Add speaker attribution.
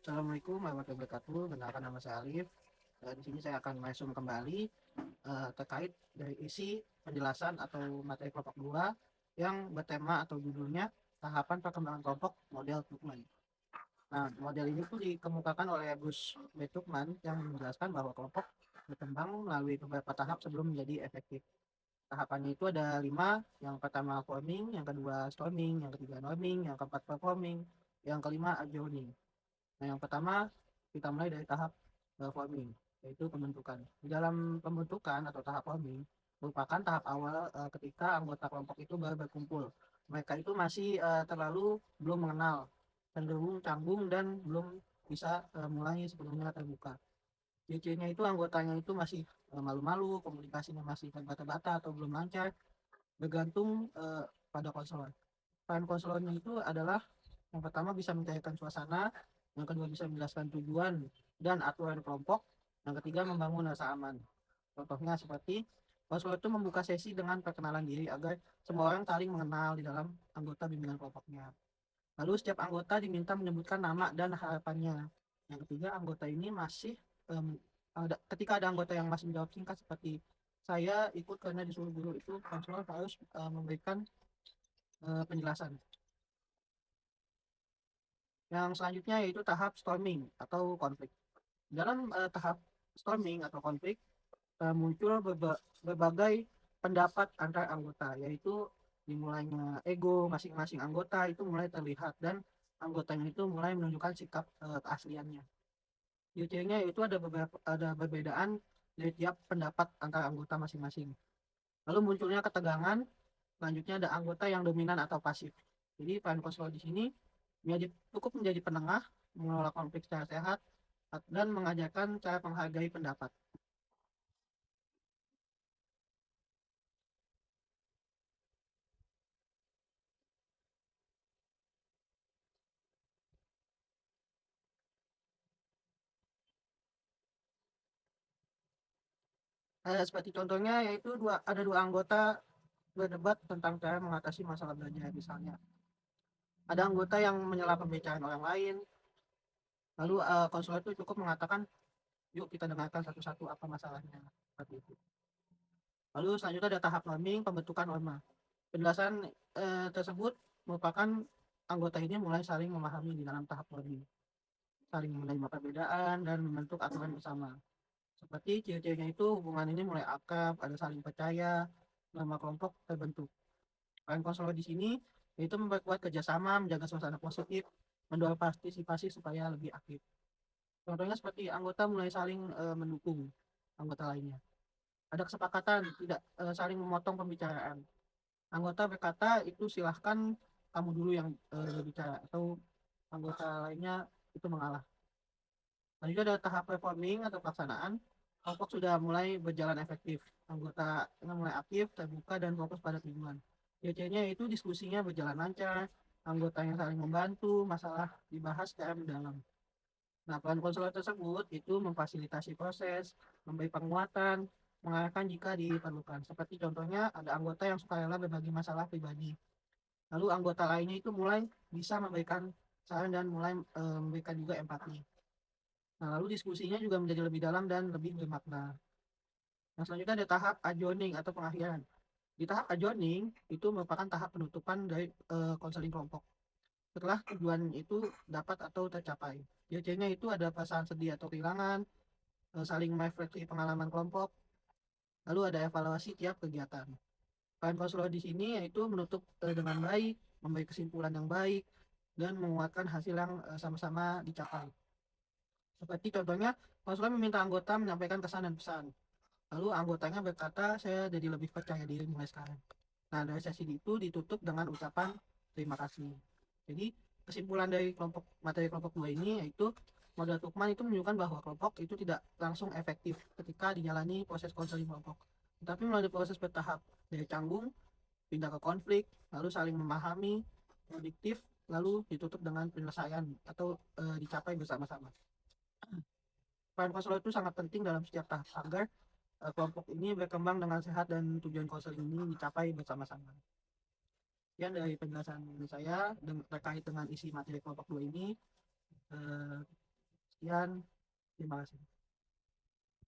Speaker 1: Assalamualaikum warahmatullahi wabarakatuh. Perkenalkan nama saya Alif. Di sini saya akan meresum kembali terkait dari isi penjelasan atau materi kelompok 2 yang bertema atau judulnya tahapan perkembangan kelompok model Tuckman. Nah, model ini tuh dikemukakan oleh Bruce B. Tuckman yang menjelaskan bahwa kelompok berkembang melalui beberapa tahap sebelum menjadi efektif. Tahapannya itu ada 5, yang pertama forming, yang kedua storming, yang ketiga norming, yang keempat performing, yang kelima adjourning. Nah, yang pertama kita mulai dari tahap forming, yaitu pembentukan. Di dalam pembentukan atau tahap forming merupakan tahap awal ketika anggota kelompok itu baru berkumpul. Mereka itu masih terlalu belum mengenal, cenderung canggung dan belum bisa mulai sepenuhnya terbuka. Ciri-cirinya itu anggotanya itu masih malu-malu, komunikasinya masih terbata-bata atau belum lancar, bergantung pada konselor. Peran konselornya itu adalah yang pertama bisa mencairkan suasana, yang kedua bisa menjelaskan tujuan dan aturan kelompok, yang ketiga membangun rasa aman. Contohnya seperti konselor itu membuka sesi dengan perkenalan diri agar semua orang saling mengenal di dalam anggota bimbingan kelompoknya. Lalu setiap anggota diminta menyebutkan nama dan harapannya. Yang ketiga, anggota ini masih ketika ada anggota yang masih menjawab singkat seperti saya ikut karena disuruh guru, itu konselor harus memberikan penjelasan. Yang selanjutnya yaitu tahap storming atau konflik. Dalam tahap storming atau konflik muncul berbagai pendapat antar anggota, yaitu dimulainya ego masing-masing anggota itu mulai terlihat dan anggotanya itu mulai menunjukkan sikap keasliannya. Cirinya itu ada perbedaan dari tiap pendapat antar anggota masing-masing. Lalu munculnya ketegangan. Selanjutnya ada anggota yang dominan atau pasif. Jadi peran konselor di sini cukup menjadi penengah, mengelola konflik secara sehat, dan mengajarkan cara menghargai pendapat. Seperti contohnya yaitu ada dua anggota berdebat tentang cara mengatasi masalah belajar. Misalnya ada anggota yang menyela pembicaraan orang lain, lalu konselor itu cukup mengatakan yuk kita dengarkan satu-satu apa masalahnya, seperti itu. Lalu selanjutnya ada tahap norming, pembentukan norma. Penjelasan tersebut merupakan anggota ini mulai saling memahami di dalam tahap norming, saling menerima perbedaan dan membentuk aturan bersama. Seperti ciri-cirinya itu hubungan ini mulai akrab, ada saling percaya, nama kelompok terbentuk. Peran konselor di sini yaitu memperkuat kerjasama, menjaga suasana positif, mendorong partisipasi supaya lebih aktif. Contohnya seperti anggota mulai saling mendukung anggota lainnya. Ada kesepakatan tidak saling memotong pembicaraan. Anggota berkata itu silahkan kamu dulu yang berbicara, atau anggota lainnya itu mengalah. Dan juga ada tahap performing atau pelaksanaan. Kelompok sudah mulai berjalan efektif. Anggotanya mulai aktif, terbuka, dan fokus pada tujuan. Ciri-cirinya itu diskusinya berjalan lancar, anggotanya saling membantu, masalah dibahas secara mendalam. Nah, peran konselor tersebut itu memfasilitasi proses, memberi penguatan, mengarahkan jika diperlukan. Seperti contohnya ada anggota yang suka rela berbagi masalah pribadi. Lalu anggota lainnya itu mulai bisa memberikan saran dan mulai memberikan juga empati. Nah, lalu diskusinya juga menjadi lebih dalam dan lebih bermakna. Nah, selanjutnya ada tahap adjourning atau pengakhiran. Di tahap adjourning itu merupakan tahap penutupan dari konseling kelompok. Setelah tujuan itu dapat atau tercapai. Biasanya itu ada perasaan sedih atau kehilangan, saling merefleksi pengalaman kelompok, lalu ada evaluasi tiap kegiatan. Peran konselor di sini yaitu menutup dengan baik, memberi kesimpulan yang baik, dan menguatkan hasil yang sama-sama dicapai. Seperti contohnya, konselor meminta anggota menyampaikan kesan dan pesan. Lalu anggotanya berkata, saya jadi lebih percaya diri mulai sekarang. Nah, dari sesi itu ditutup dengan ucapan terima kasih. Jadi, kesimpulan dari materi kelompok 2 ini yaitu model Tukman itu menunjukkan bahwa kelompok itu tidak langsung efektif ketika dijalani proses konseling kelompok. Tetapi melalui proses bertahap dari canggung, pindah ke konflik, lalu saling memahami, produktif, lalu ditutup dengan penyelesaian atau dicapai bersama-sama. Peran konselor itu sangat penting dalam setiap tahap agar kelompok ini berkembang dengan sehat dan tujuan konseling ini dicapai bersama-sama. Sekian dari penjelasan saya terkait dengan isi materi kelompok 2 ini. Eh, Sekian, terima kasih.